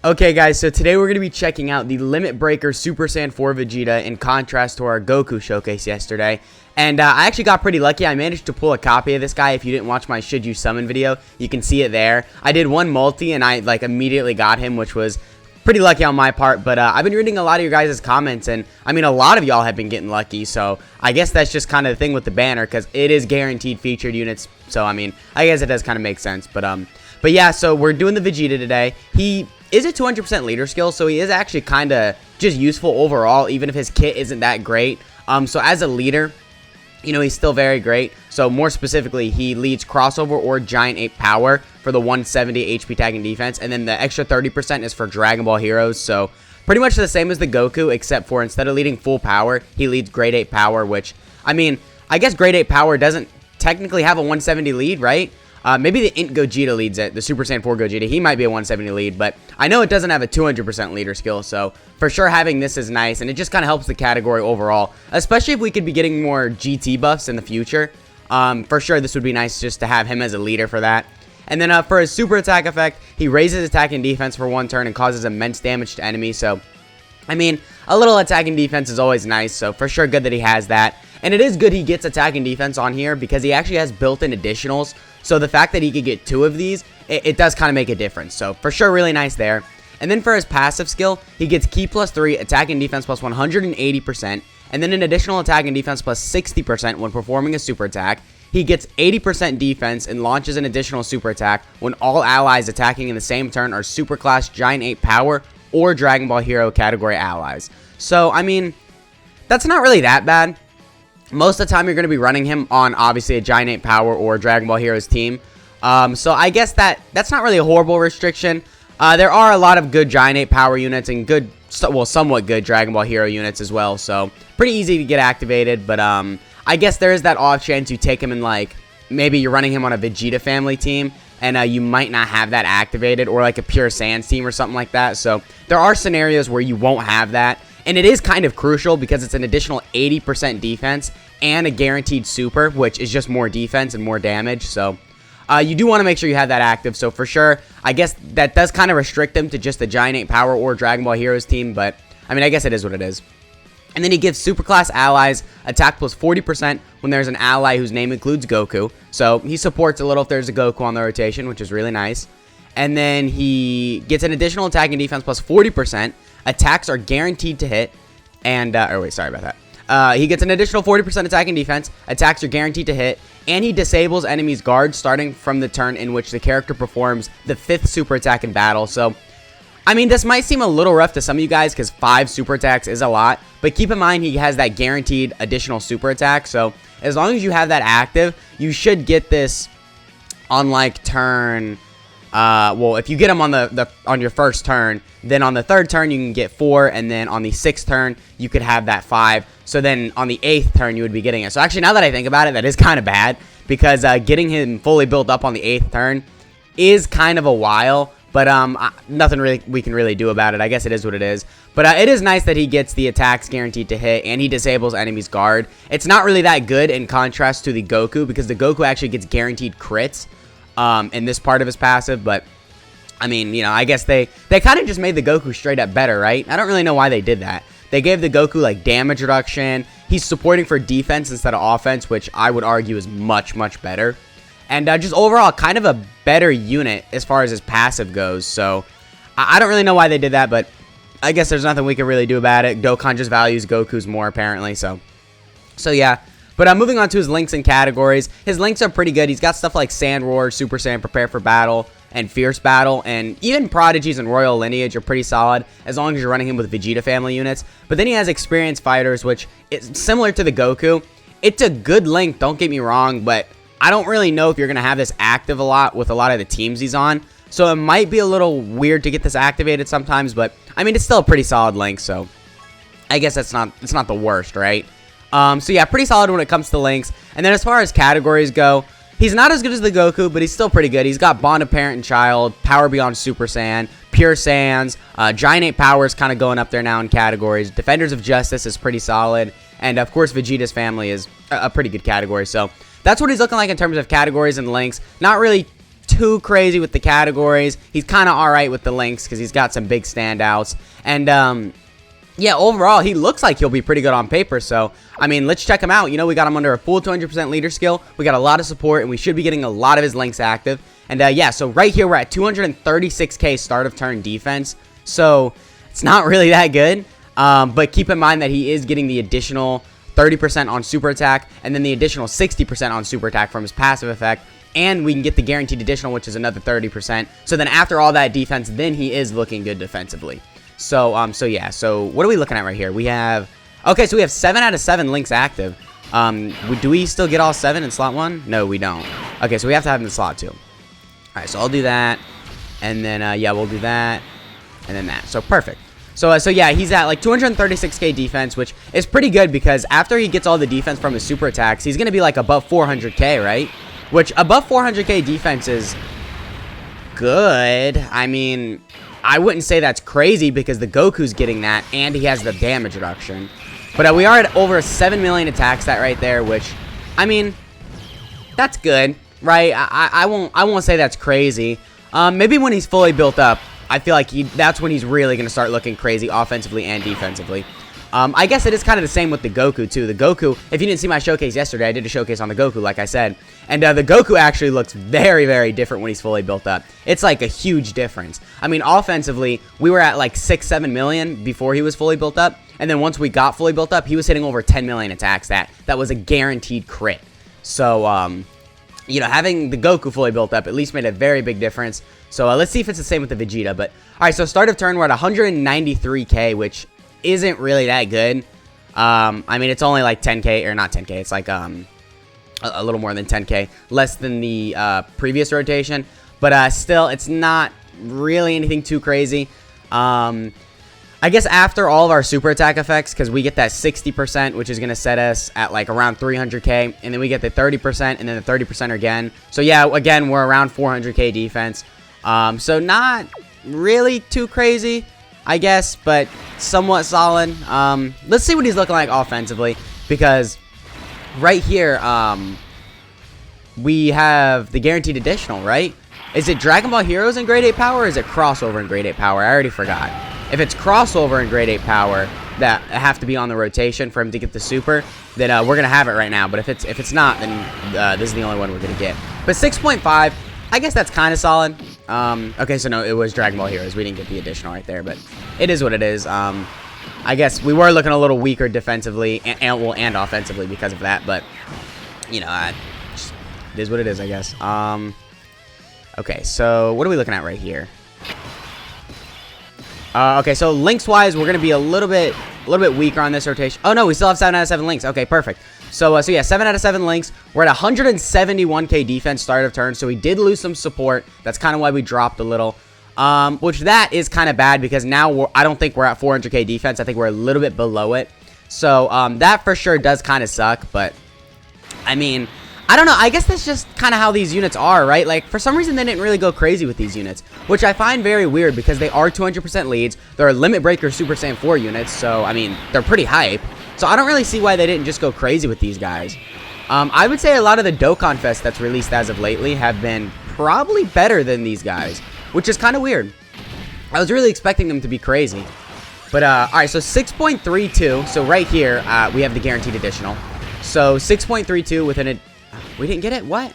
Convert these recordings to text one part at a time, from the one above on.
Okay guys, so today we're going to be checking out the Limit Breaker Super Saiyan 4 Vegeta in contrast to our Goku showcase yesterday. And I actually got pretty lucky. I managed to pull a copy of this guy. If you didn't watch my Should You Summon video, you can see it there. I did one multi and I immediately got him, which was pretty lucky on my part. But I've been reading a lot of your guys' comments, and I mean a lot of y'all have been getting lucky. So I guess that's just kind of the thing with the banner, because it is guaranteed featured units. So I mean, I guess it does kind of make sense. But yeah, so we're doing the Vegeta today. He is a 200% leader skill, so he is actually kind of just useful overall, even if his kit isn't that great. So as a leader, you know, he's still very great. So more specifically, he leads crossover or giant ape power for the 170 HP tag and defense, and then the extra 30% is for Dragon Ball heroes. So pretty much the same as the Goku, except for instead of leading full power, he leads grade 8 power, which, I mean, I guess grade 8 power doesn't technically have a 170 lead, right? Maybe the Int Gogeta leads it, the Super Saiyan 4 Gogeta. He might be a 170 lead, but I know it doesn't have a 200% leader skill, so for sure having this is nice, and it just kind of helps the category overall, especially if we could be getting more GT buffs in the future. For sure, this would be nice just to have him as a leader for that. And then for his super attack effect, he raises attack and defense for one turn and causes immense damage to enemies, so I mean, a little attack and defense is always nice, so for sure good that he has that. And it is good he gets attack and defense on here because he actually has built-in additionals. So the fact that he could get 2 of these, it does kind of make a difference. So for sure, really nice there. And then for his passive skill, he gets Ki +3, attack and defense plus 180%, and then an additional attack and defense plus 60% when performing a super attack. He gets 80% defense and launches an additional super attack when all allies attacking in the same turn are super class giant ape power or Dragon Ball hero category allies. So, I mean, that's not really that bad. Most of the time, you're going to be running him on, obviously, a Giant Ape Power or Dragon Ball Heroes team. So I guess that's not really a horrible restriction. There are a lot of good Giant Ape Power units and good, well, somewhat good Dragon Ball Hero units as well. So pretty easy to get activated. But I guess there is that off chance you take him in, like, maybe you're running him on a Vegeta family team, and you might not have that activated, or like a Pure Sans team or something like that. So there are scenarios where you won't have that. And it is kind of crucial because it's an additional 80% defense and a guaranteed super, which is just more defense and more damage. So you do want to make sure you have that active. So for sure, I guess that does kind of restrict him to just the Giant 8 Power or Dragon Ball Heroes team. But, I mean, I guess it is what it is. And then he gives superclass allies attack plus 40% when there's an ally whose name includes Goku. So he supports a little if there's a Goku on the rotation, which is really nice. And then he gets an additional attack and defense plus 40%. Attacks are guaranteed to hit. And, sorry about that. He gets an additional 40% attack and defense. Attacks are guaranteed to hit. And he disables enemies' guards starting from the turn in which the character performs the 5th super attack in battle. So, I mean, this might seem a little rough to some of you guys because 5 super attacks is a lot. But keep in mind, he has that guaranteed additional super attack. So, as long as you have that active, you should get this on, like, turn... well, if you get him on your first turn, then on the 3rd turn you can get 4, and then on the 6th turn you could have that 5. So then on the 8th turn you would be getting it. So actually, now that I think about it, that is kind of bad because getting him fully built up on the 8th turn is kind of a while. But nothing really we can really do about it. I guess it is what it is. But it is nice that he gets the attacks guaranteed to hit, and he disables enemies' guard. It's not really that good in contrast to the Goku, because the Goku actually gets guaranteed crits in this part of his passive. But I mean, you know, I guess they kind of just made the Goku straight up better, right? I don't really know why they did that. They gave the Goku like damage reduction. He's supporting for defense instead of offense, which I would argue is much better. And just overall, kind of a better unit as far as his passive goes. So I don't really know why they did that, but I guess there's nothing we can really do about it. Dokkan just values Goku's more apparently. So yeah. But moving on to his links and categories. His links are pretty good. He's got stuff like Sand Roar, Super Saiyan, Prepare for Battle, and Fierce Battle. And even Prodigies and Royal Lineage are pretty solid as long as you're running him with Vegeta family units. But then he has Experienced Fighters, which is similar to the Goku. It's a good link, don't get me wrong, but I don't really know if you're going to have this active a lot with a lot of the teams he's on. So it might be a little weird to get this activated sometimes, but I mean, it's still a pretty solid link, so I guess it's not the worst, right? So yeah, pretty solid when it comes to links. And then as far as categories go, he's not as good as the Goku, but he's still pretty good. He's got Bond of Parent and Child, Power Beyond Super Saiyan, Pure Sans, Giant 8 Power is kind of going up there now in categories. Defenders of Justice is pretty solid. And of course, Vegeta's family is a pretty good category. So that's what he's looking like in terms of categories and links. Not really too crazy with the categories. He's kind of alright with the links because he's got some big standouts. And, yeah, overall, he looks like he'll be pretty good on paper. So, I mean, let's check him out. You know, we got him under a full 200% leader skill. We got a lot of support, and we should be getting a lot of his links active. And, yeah, so right here, we're at 236k start of turn defense. So, it's not really that good. But keep in mind that he is getting the additional 30% on super attack, and then the additional 60% on super attack from his passive effect. And we can get the guaranteed additional, which is another 30%. So then after all that defense, then he is looking good defensively. So, yeah. So what are we looking at right here? We have, okay, so we have 7 out of 7 links active. Do we still get all 7 in slot 1? No, we don't. Okay, so we have to have them in slot 2. All right, so I'll do that. And then, yeah, we'll do that. And then that. So perfect. So yeah, he's at like 236k defense, which is pretty good because after he gets all the defense from his super attacks, he's going to be like above 400k, right? Which above 400k defense is good. I mean, I wouldn't say that's crazy because the Goku's getting that and he has the damage reduction. But we are at over 7 million attack stat right there, which, I mean, that's good, right? I won't say that's crazy. Maybe when he's fully built up, I feel like that's when he's really going to start looking crazy offensively and defensively. I guess it is kind of the same with the Goku, too. The Goku, if you didn't see my showcase yesterday, I did a showcase on the Goku, like I said. And the Goku actually looks very, very different when he's fully built up. It's like a huge difference. I mean, offensively, we were at like 6-7 million before he was fully built up. And then once we got fully built up, he was hitting over 10 million attacks. That was a guaranteed crit. So, you know, having the Goku fully built up at least made a very big difference. So, let's see if it's the same with the Vegeta. But, all right, so start of turn, we're at 193k, which isn't really that good. I mean, it's only like 10k, or not 10k, it's like a little more than 10k, less than the previous rotation, but still, it's not really anything too crazy. I guess after all of our super attack effects, because we get that 60%, which is going to set us at like around 300k, and then we get the 30%, and then the 30% again. So yeah, again, we're around 400k defense. So not really too crazy, I guess, but somewhat solid. Let's see what he's looking like offensively, because right here, we have the guaranteed additional, right? Is it Dragon Ball Heroes in Grade 8 Power, or is it Crossover in Grade 8 Power? I already forgot. If it's Crossover in Grade 8 Power that have to be on the rotation for him to get the super, then we're going to have it right now. But if it's not, then this is the only one we're going to get. But 6.5, I guess that's kind of solid. Okay, so no, it was Dragon Ball Heroes. We didn't get the additional right there, but it is what it is. I guess we were looking a little weaker defensively and offensively because of that, but, you know, it is what it is, I guess. Okay, so what are we looking at right here? Okay, so links-wise, we're going to be a little bit weaker on this rotation. Oh, no, we still have 7 out of 7 links. Okay, perfect. So yeah, 7 out of 7 links. We're at 171k defense start of turn, so we did lose some support. That's kind of why we dropped a little. Which that is kind of bad because now I don't think we're at 400k defense. I think we're a little bit below it. So that for sure does kind of suck, but I mean, I don't know. I guess that's just kind of how these units are, right? Like, for some reason, they didn't really go crazy with these units, which I find very weird because they are 200% leads. They're Limit Breaker Super Saiyan 4 units, so, I mean, they're pretty hype. So I don't really see why they didn't just go crazy with these guys. I would say a lot of the Dokkan Fest that's released as of lately have been probably better than these guys, which is kind of weird. I was really expecting them to be crazy. But, alright, so 6.32. So right here, we have the guaranteed additional. So 6.32 with an... We didn't get it? What?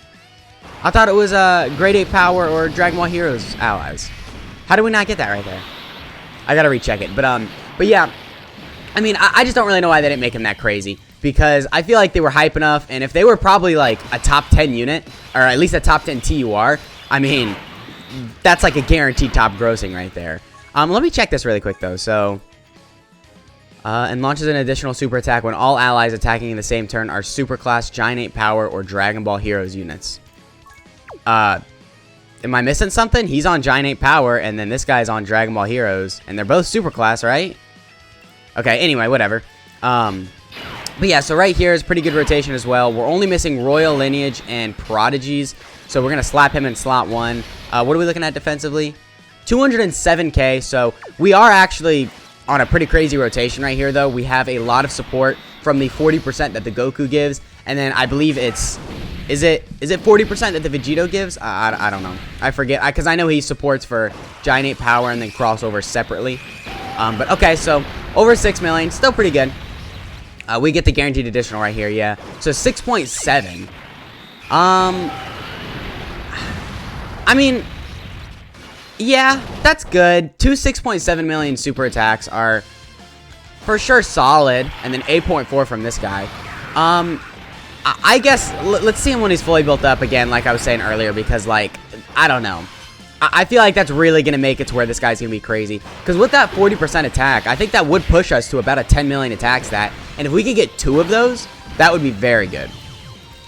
I thought it was Grade 8 Power or Dragon Ball Heroes allies. How did we not get that right there? I gotta recheck it. But yeah, I mean, I just don't really know why they didn't make him that crazy. Because I feel like they were hype enough, and if they were probably like a top 10 unit, or at least a top 10 TUR, I mean, that's like a guaranteed top grossing right there. Let me check this really quick though. So, and launches an additional super attack when all allies attacking in the same turn are super class, Giant 8 Power, or Dragon Ball Heroes units. Am I missing something? He's on Giant 8 Power, and then this guy's on Dragon Ball Heroes, and they're both super class, right? Okay, anyway, whatever. But yeah, so right here is pretty good rotation as well. We're only missing Royal Lineage and Prodigies, so we're going to slap him in slot 1. What are we looking at defensively? 207k, so we are actually on a pretty crazy rotation right here, though. We have a lot of support from the 40% that the Goku gives, and then I believe it's Is it 40% that the Vegito gives? I don't know. I forget. Because I know he supports for Giant Ape Power and then crossover separately. But okay, so over 6 million. Still pretty good. We get the guaranteed additional right here, yeah. So 6.7. I mean, yeah, that's good. Two 6.7 million super attacks are for sure solid. And then 8.4 from this guy. I guess, let's see him when he's fully built up again, like I was saying earlier, because, like, I don't know. I feel like that's really going to make it to where this guy's going to be crazy. Because with that 40% attack, I think that would push us to about a 10 million attack stat. And if we could get 2 of those, that would be very good.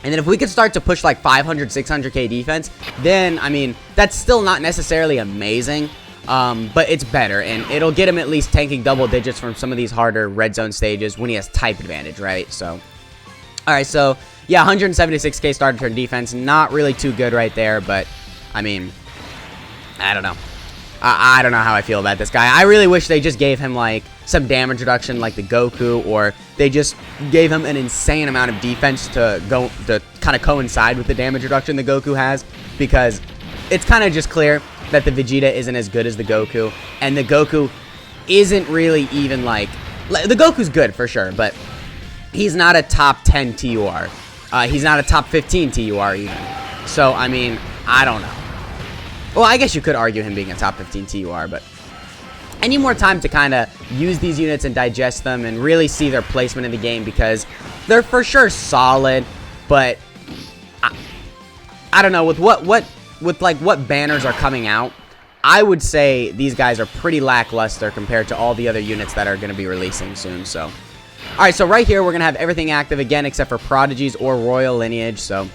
And then if we could start to push like 500, 600k defense, then, I mean, that's still not necessarily amazing. But it's better, and it'll get him at least tanking double digits from some of these harder red zone stages when he has type advantage, right? So, alright, so, yeah, 176k starter turn defense, not really too good right there, but, I mean, I don't know. I don't know how I feel about this guy. I really wish they just gave him, like, some damage reduction like the Goku, or they just gave him an insane amount of defense to kind of coincide with the damage reduction the Goku has, because it's kind of just clear that the Vegeta isn't as good as the Goku, and the Goku isn't really even, like, the Goku's good for sure, but he's not a top 10 TUR. He's not a top 15 TUR even. So, I mean, I don't know. Well, I guess you could argue him being a top 15 TUR, but I need more time to kind of use these units and digest them and really see their placement in the game, because they're for sure solid, but I don't know, with what banners are coming out, I would say these guys are pretty lackluster compared to all the other units that are going to be releasing soon. So, alright, so right here we're going to have everything active again except for Prodigies or Royal Lineage, so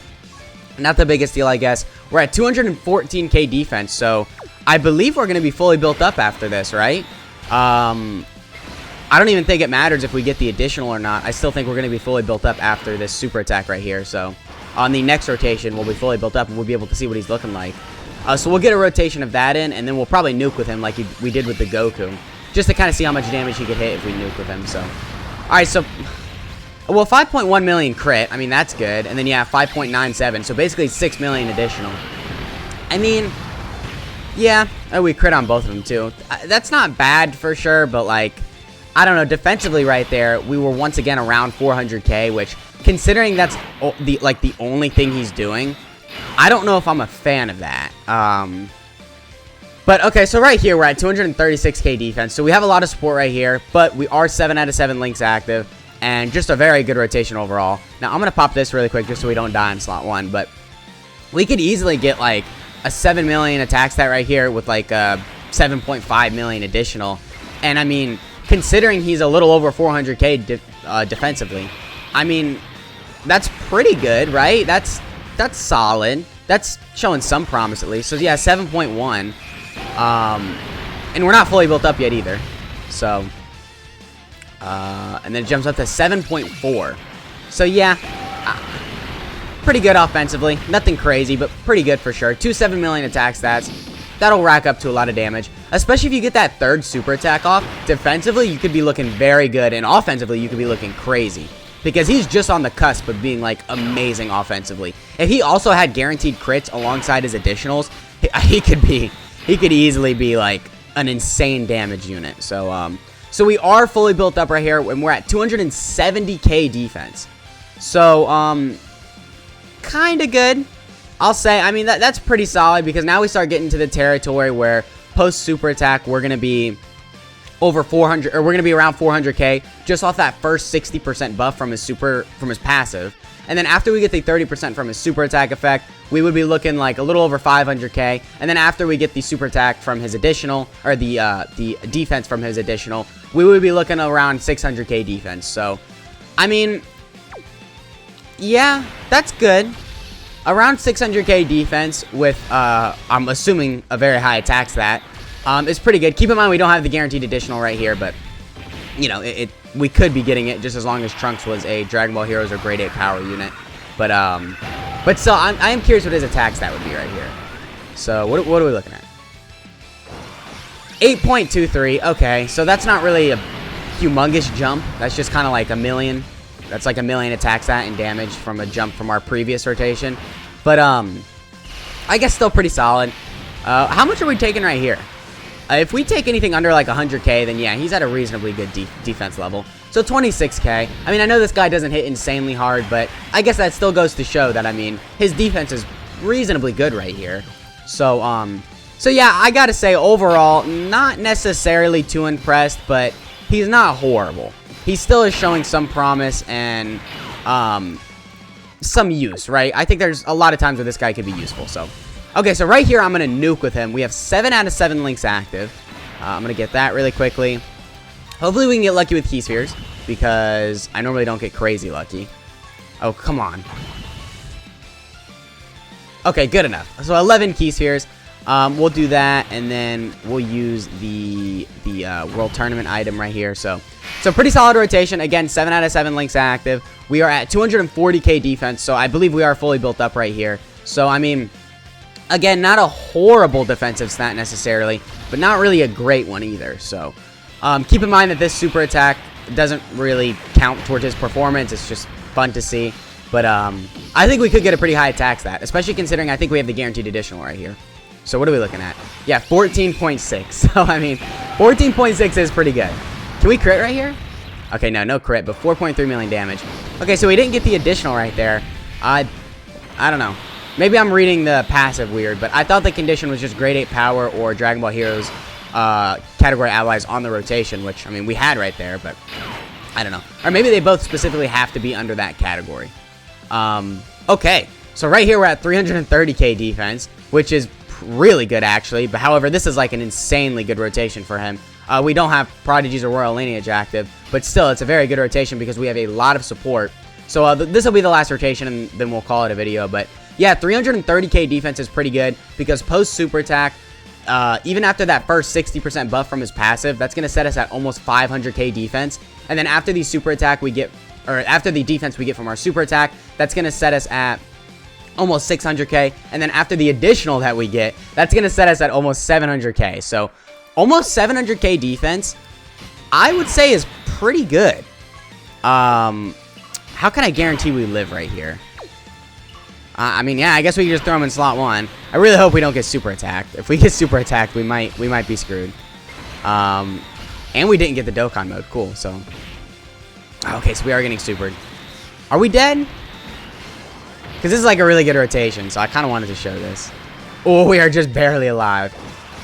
not the biggest deal, I guess. We're at 214k defense, so I believe we're going to be fully built up after this, right? I don't even think it matters if we get the additional or not. I still think we're going to be fully built up after this super attack right here, so on the next rotation, we'll be fully built up and we'll be able to see what he's looking like. So we'll get a rotation of that in, and then we'll probably nuke with him like we did with the Goku, just to kind of see how much damage he could hit if we nuke with him, so. Alright, so, well, 5.1 million crit, I mean, that's good, and then, yeah, 5.97, so basically 6 million additional. I mean, yeah, we crit on both of them, too. That's not bad for sure, but, like, I don't know, defensively right there, we were once again around 400k, which, considering that's the only thing he's doing, I don't know if I'm a fan of that. But, okay, so right here, we're at 236k defense, so we have a lot of support right here, but we are 7 out of 7 links active, and just a very good rotation overall. Now, I'm going to pop this really quick just so we don't die in slot 1, but we could easily get, like, a 7 million attack stat right here with, like, 7.5 million additional, and, I mean, considering he's a little over 400k defensively, I mean, that's pretty good, right? That's solid. That's showing some promise at least. So, yeah, 7.1. And we're not fully built up yet either. So, and then it jumps up to 7.4. So, yeah, pretty good offensively. Nothing crazy, but pretty good for sure. 7 million attack stats. That'll rack up to a lot of damage. Especially if you get that third super attack off. Defensively, you could be looking very good. And offensively, you could be looking crazy. Because he's just on the cusp of being, like, amazing offensively. If he also had guaranteed crits alongside his additionals, he could easily be, like, an insane damage unit. So, so we are fully built up right here, and we're at 270k defense. So, kind of good, I'll say. I mean, that's pretty solid, because now we start getting to the territory where post-super attack, we're going to be over 400, or we're going to be around 400k just off that first 60% buff from his passive. And then after we get the 30% from his super attack effect, we would be looking like a little over 500k. And then after we get the super attack from his additional, or the defense from his additional, we would be looking around 600k defense. So, I mean, yeah, that's good. Around 600k defense with, I'm assuming, a very high attack stat. It's pretty good. Keep in mind we don't have the guaranteed additional right here, but, you know, we could be getting it just as long as Trunks was a Dragon Ball Heroes or Grade 8 power unit. But still, I am curious what his attack stat would be right here. So, what are we looking at? 8.23. Okay, so that's not really a humongous jump. That's just kind of like a million. That's like a million attack stat and damage from a jump from our previous rotation. But, I guess still pretty solid. How much are we taking right here? If we take anything under like 100k, then yeah, he's at a reasonably good defense level. So 26k. I mean, I know this guy doesn't hit insanely hard, but I guess that still goes to show that, I mean, his defense is reasonably good right here. So, so yeah, I gotta say, overall, not necessarily too impressed, but he's not horrible. He still is showing some promise and, some use, right? I think there's a lot of times where this guy could be useful, so. Okay, so right here, I'm going to nuke with him. We have 7 out of 7 links active. I'm going to get that really quickly. Hopefully, we can get lucky with key spheres, because I normally don't get crazy lucky. Oh, come on. Okay, good enough. So 11 key spheres. We'll do that, and then we'll use the World Tournament item right here. So pretty solid rotation. Again, 7 out of 7 links active. We are at 240k defense, so I believe we are fully built up right here. So, I mean, again, not a horrible defensive stat necessarily, but not really a great one either. So, keep in mind that this super attack doesn't really count towards his performance. It's just fun to see. But I think we could get a pretty high attack stat, especially considering I think we have the guaranteed additional right here. So what are we looking at? Yeah, 14.6. So, I mean, 14.6 is pretty good. Can we crit right here? Okay, no crit, but 4.3 million damage. Okay, so we didn't get the additional right there. I don't know. Maybe I'm reading the passive weird, but I thought the condition was just grade 8 power or Dragon Ball Heroes category allies on the rotation, which, I mean, we had right there, but I don't know. Or maybe they both specifically have to be under that category. Okay, so right here we're at 330k defense, which is really good actually, but however, this is like an insanely good rotation for him. We don't have Prodigies or Royal Lineage active, but still, it's a very good rotation because we have a lot of support. So this will be the last rotation, and then we'll call it a video, but yeah, 330k defense is pretty good because post super attack, even after that first 60% buff from his passive, that's going to set us at almost 500k defense. And then after the super attack we get, or after the defense we get from our super attack, that's going to set us at almost 600k. And then after the additional that we get, that's going to set us at almost 700k. So almost 700k defense, I would say, is pretty good. How can I guarantee we live right here? I mean, yeah, I guess we can just throw him in slot 1. I really hope we don't get super attacked. If we get super attacked, we might be screwed. And we didn't get the Dokkan mode. Cool. So, okay, so we are getting supered. Are we dead? Because this is like a really good rotation, so I kind of wanted to show this. Oh, we are just barely alive.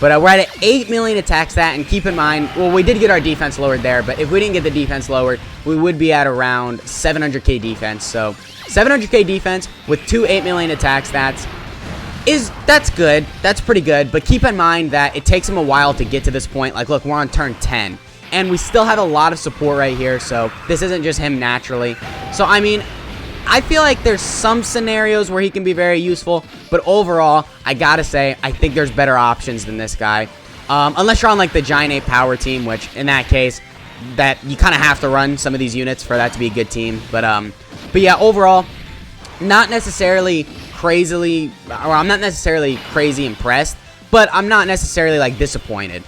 But we're at an 8 million attack stat, and keep in mind, well, we did get our defense lowered there, but if we didn't get the defense lowered, we would be at around 700k defense. So 700k defense with 2 8 million attack stats that's good. That's pretty good, but keep in mind that it takes him a while to get to this point. Like, look, we're on turn 10, and we still have a lot of support right here, so this isn't just him naturally. So, I mean, I feel like there's some scenarios where he can be very useful, but overall, I gotta say, I think there's better options than this guy. Unless you're on, like, the Giant 8 power team, which, in that case, that you kind of have to run some of these units for that to be a good team. But yeah, overall, not necessarily crazily, or I'm not necessarily crazy impressed, but I'm not necessarily, like, disappointed.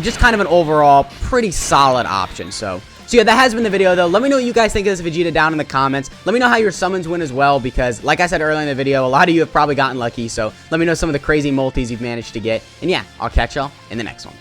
Just kind of an overall pretty solid option, so yeah, that has been the video, though. Let me know what you guys think of this Vegeta down in the comments. Let me know how your summons went as well, because, like I said earlier in the video, a lot of you have probably gotten lucky, so let me know some of the crazy multis you've managed to get. And yeah, I'll catch y'all in the next one.